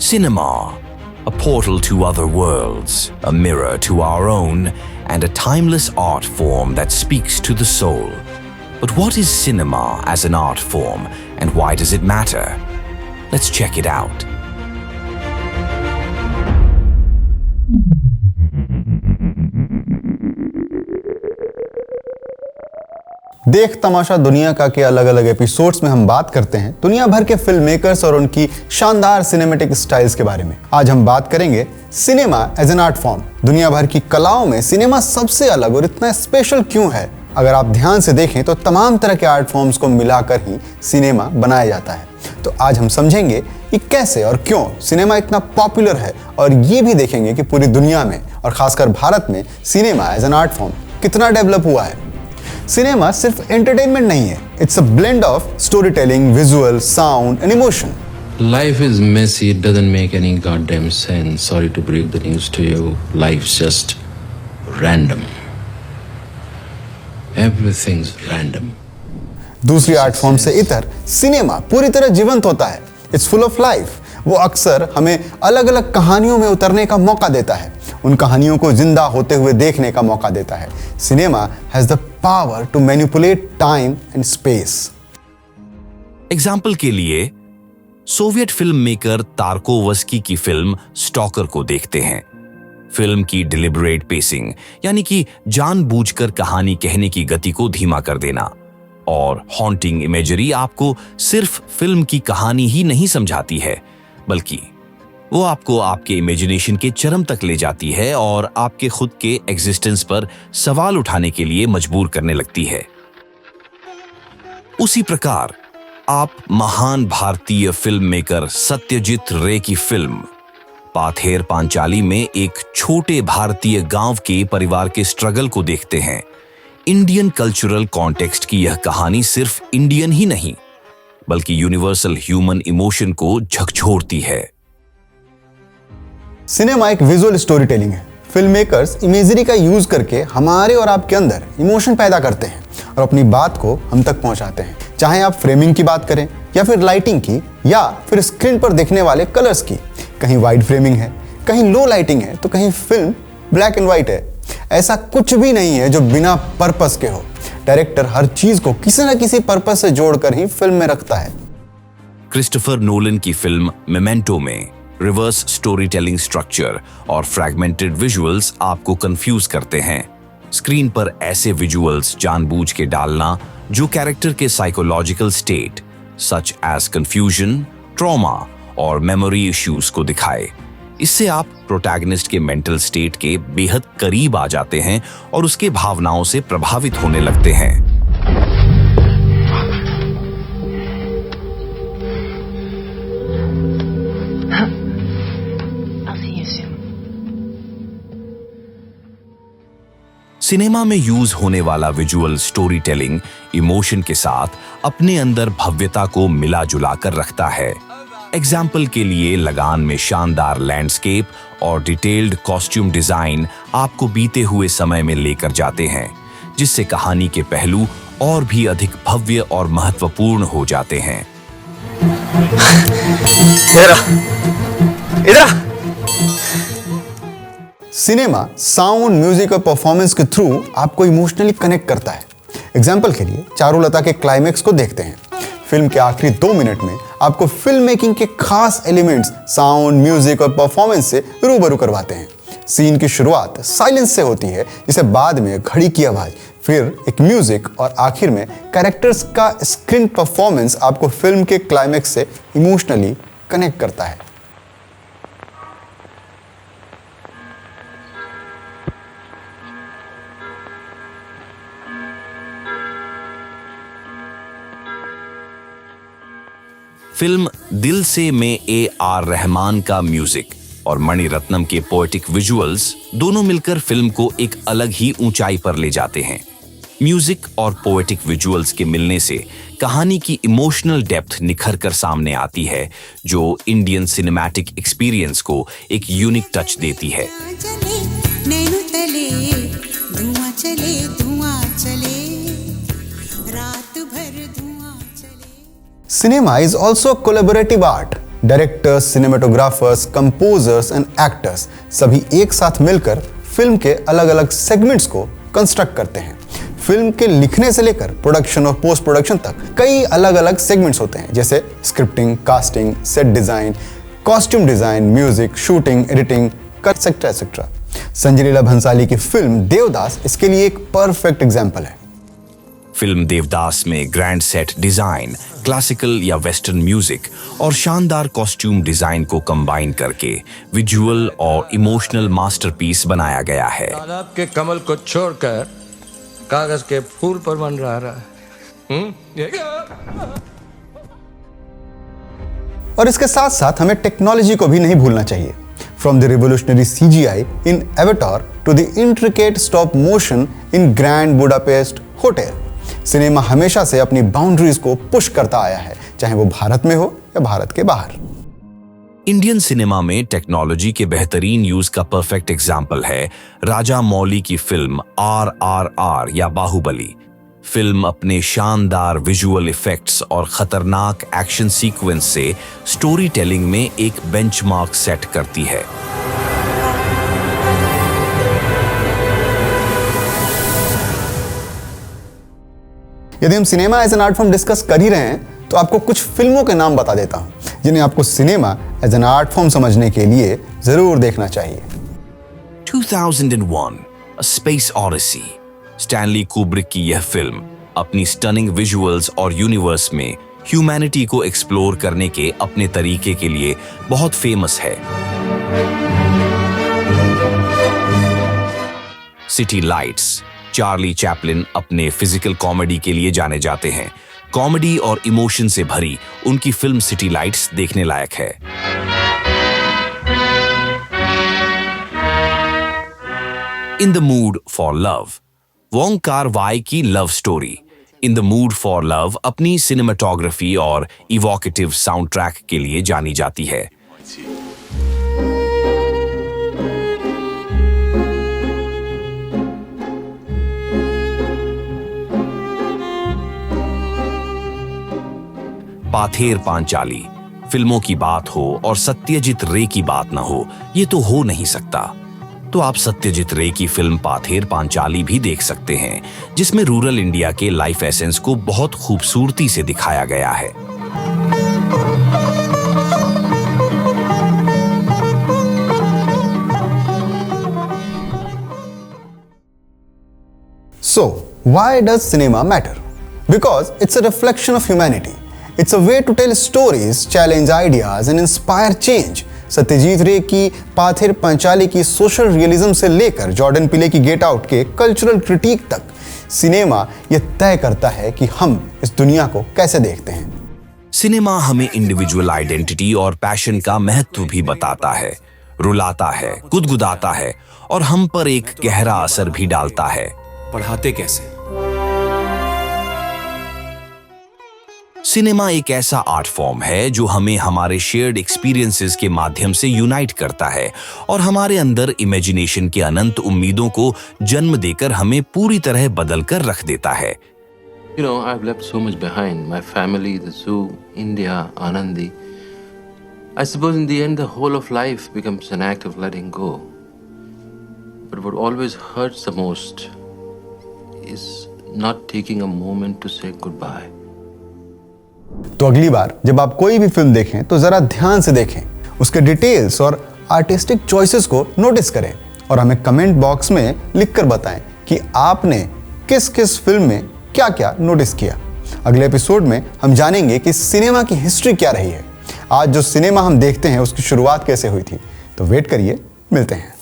Cinema, a portal to other worlds, a mirror to our own, and a timeless art form that speaks to the soul. But what is cinema as an art form, and why does it matter? Let's check it out. देख तमाशा दुनिया का के अलग अलग episodes में हम बात करते हैं दुनिया भर के फिल्म मेकर्स और उनकी शानदार सिनेमैटिक स्टाइल्स के बारे में। आज हम बात करेंगे cinema as an art form. दुनिया भर की कलाओं में सिनेमा सबसे अलग और इतना स्पेशल क्यों है? अगर आप ध्यान से देखें तो तमाम तरह के आर्ट फॉर्म्स को मिलाकर ही सिनेमा बनाया जाता है। तो आज हम समझेंगे कि कैसे और क्यों सिनेमा इतना पॉपुलर है, और ये भी देखेंगे कि पूरी दुनिया में और खासकर भारत में cinema as an art form कितना डेवलप हुआ है। सिनेमा सिर्फ एंटरटेनमेंट नहीं है, it's a blend of story telling, visual, sound and emotion. Life is messy, it doesn't make any goddamn sense. Sorry to break the news to you. Life's just random. Everything's random. दूसरी art form से इतर cinema पूरी तरह जीवंत होता है। It's full of life. वो अक्सर हमें अलग अलग कहानियों में उतरने का मौका देता है, उन कहानियों को जिंदा होते हुए देखने का मौका देता है। Cinema has the power to manipulate time and space. Example के लिए सोवियत फिल्म मेकर तार्कोवस्की की फिल्म स्टॉकर को देखते हैं। फिल्म की डिलिबरेट पेसिंग, यानी कि जानबूझकर कहानी कहने की गति को धीमा कर देना, और हॉन्टिंग इमेजरी आपको सिर्फ फिल्म की कहानी ही नहीं समझाती है, बल्कि वो आपको आपके इमेजिनेशन के चरम तक ले जाती है और आपके खुद के एग्जिस्टेंस पर सवाल उठाने के लिए मजबूर करने लगती है। उसी प्रकार आप महान भारतीय फिल्म मेकर सत्यजीत रे की फिल्म पाथेर पांचाली में एक छोटे भारतीय गांव के परिवार के स्ट्रगल को देखते हैं। इंडियन कल्चरल कॉन्टेक्स्ट की यह कहानी सिर्फ इंडियन ही नहीं, बल्कि यूनिवर्सल ह्यूमन इमोशन को झकझोरती है। सिनेमा एक विजुअल स्टोरी टेलिंग है। फिल्म मेकर्स इमेजरी का यूज करके हमारे और आपके अंदर इमोशन पैदा करते हैं और अपनी बात को हम तक पहुंचाते हैं। चाहे आप फ्रेमिंग की बात करें या फिर लाइटिंग की, या फिर स्क्रीन पर देखने वाले कलर्स की। कहीं वाइड फ्रेमिंग है, कहीं लो लाइटिंग है, तो कहीं फिल्म ब्लैक एंड व्हाइट है। ऐसा कुछ भी नहीं है जो बिना पर्पस के हो। डायरेक्टर हर चीज को किसी न किसी पर्पस से जोड़कर ही फिल्म में रखता है। क्रिस्टोफर नोलन की फिल्म मेमेंटो में रिवर्स स्टोरी टेलिंग स्ट्रक्चर और फ्रैगमेंटेड विजुअल्स आपको कंफ्यूज करते हैं। स्क्रीन पर ऐसे विजुअल्स जानबूझ के डालना जो कैरेक्टर के psychological state such as confusion, trauma और मेमोरी इश्यूज को दिखाए। इससे आप प्रोटैगनिस्ट के मेंटल स्टेट के बेहद करीब आ जाते हैं और उसके भावनाओं से प्रभावित होने लगते हैं। सिनेमा में यूज होने वाला विजुअल स्टोरी टेलिंग इमोशन के साथ अपने अंदर भव्यता को मिला जुला कर रखता है। एग्जाम्पल के लिए लगान में शानदार लैंडस्केप और डिटेल्ड कॉस्ट्यूम डिजाइन आपको बीते हुए समय में लेकर जाते हैं, जिससे कहानी के पहलू और भी अधिक भव्य और महत्वपूर्ण हो जाते हैं। सिनेमा साउंड, म्यूजिक और परफॉर्मेंस के थ्रू आपको इमोशनली कनेक्ट करता है। एग्जाम्पल के लिए चारुलता के क्लाइमेक्स को देखते हैं। फिल्म के आखिरी 2 मिनट में आपको फिल्म मेकिंग के खास एलिमेंट्स साउंड, म्यूजिक और परफॉर्मेंस से रूबरू करवाते हैं। सीन की शुरुआत साइलेंस से होती है, जिसे बाद में घड़ी की आवाज, फिर एक म्यूजिक और आखिर में कैरेक्टर्स का स्क्रीन परफॉर्मेंस आपको फिल्म के क्लाइमेक्स से इमोशनली कनेक्ट करता है। फिल्म दिल से में AR रहमान का म्यूजिक और मणि रत्नम के पोएटिक विजुअल्स दोनों मिलकर फिल्म को एक अलग ही ऊंचाई पर ले जाते हैं। म्यूजिक और पोएटिक विजुअल्स के मिलने से कहानी की इमोशनल डेप्थ निखर कर सामने आती है, जो इंडियन सिनेमैटिक एक्सपीरियंस को एक यूनिक टच देती है। Cinema is also a collaborative art. Directors, cinematographers, composers and actors सभी एक साथ मिलकर फिल्म के अलग अलग सेगमेंट्स को कंस्ट्रक्ट करते हैं। फिल्म के लिखने से लेकर प्रोडक्शन और पोस्ट प्रोडक्शन तक कई अलग अलग सेगमेंट्स होते हैं, जैसे scripting, casting, set design, costume design, music, shooting, editing, etcetera etcetera. Sanjay Leela Bhansali की फिल्म देवदास इसके लिए एक परफेक्ट एग्जाम्पल है। फिल्म देवदास में ग्रैंड सेट डिजाइन, क्लासिकल या वेस्टर्न म्यूजिक और शानदार कॉस्ट्यूम डिजाइन को कंबाइन करके विजुअल और इमोशनल मास्टरपीस बनाया गया है। तालाब के कमल को छोड़कर कागज के फूल पर बन रहा है। और इसके साथ साथ हमें टेक्नोलॉजी को भी नहीं भूलना चाहिए। From the revolutionary CGI in Avatar to the intricate stop motion in Grand Budapest Hotel, cinema हमेशा से अपनी बाउंड्रीज को पुश करता आया है, चाहे वो भारत में हो या भारत के बाहर। इंडियन सिनेमा में टेक्नोलॉजी के बेहतरीन यूज का परफेक्ट एग्जाम्पल है राजा मौली की फिल्म RRR या बाहुबली। फिल्म अपने शानदार विजुअल इफेक्ट्स और खतरनाक एक्शन सीक्वेंस से स्टोरी टेलिंग में एक बेंचमार्क सेट करती है। यदि हम cinema as an art form discuss कर ही रहे हैं तो आपको कुछ फिल्मों के नाम बता देता हूं जिन्हें आपको cinema as an art form समझने के लिए जरूर देखना चाहिए। 2001 A Space Odyssey, Stanley Kubrick की यह फिल्म अपनी स्टनिंग विजुअल्स और यूनिवर्स में ह्यूमैनिटी को एक्सप्लोर करने के अपने तरीके के लिए बहुत फेमस है। सिटी लाइट्स, चार्ली चैपलिन अपने फिजिकल कॉमेडी के लिए जाने जाते हैं। कॉमेडी और इमोशन से भरी उनकी फिल्म सिटी लाइट्स देखने लायक है। In the mood for love, Wong Kar wai की love story in the mood for love अपनी सिनेमेटोग्राफी और इवोकेटिव साउंड ट्रैक के लिए जानी जाती है। पाथेर पांचाली, फिल्मों की बात हो और सत्यजीत रे की बात ना हो, ये तो हो नहीं सकता। तो आप सत्यजीत रे की फिल्म पाथेर पांचाली भी देख सकते हैं, जिसमें रूरल इंडिया के लाइफ एसेंस को बहुत खूबसूरती से दिखाया गया है। So, why does cinema matter? Because it's a reflection of humanity. It's a way to tell stories, challenge ideas and inspire change. Satyajit रे की पाथेर पांचाली की सोशल रियलिज्म से लेकर जॉर्डन पीले की गेट आउट के कल्चरल क्रिटिक तक, सिनेमा यह तय करता है कि हम इस दुनिया को कैसे देखते हैं। सिनेमा हमें इंडिविजुअल आइडेंटिटी और पैशन का महत्व भी बताता है, रुलाता है, गुदगुदाता है और हम पर एक गहरा असर भी डालता है। पढ़ाते कैसे? सिनेमा एक ऐसा आर्ट फॉर्म है जो हमें हमारे शेयर्ड एक्सपीरियंसेस के माध्यम से यूनाइट करता है और हमारे अंदर इमेजिनेशन के अनंत उम्मीदों को जन्म देकर हमें पूरी तरह बदल कर रख देता है। You know, I've left so much behind. My family, the zoo, India, Anandi. I suppose in the end, the whole of life becomes an act of letting go. But what always hurts the most is not taking a moment to say goodbye. तो अगली बार जब आप कोई भी film देखें तो जरा ध्यान से देखें, उसके डिटेल्स और आर्टिस्टिक चॉइसेस को नोटिस करें और हमें कमेंट बॉक्स में लिखकर बताएं कि आपने किस किस फिल्म में क्या क्या नोटिस किया। अगले एपिसोड में हम जानेंगे कि सिनेमा की हिस्ट्री क्या रही है, आज जो सिनेमा हम देखते हैं उसकी शुरुआत कैसे हुई थी। तो वेट करिए, मिलते हैं।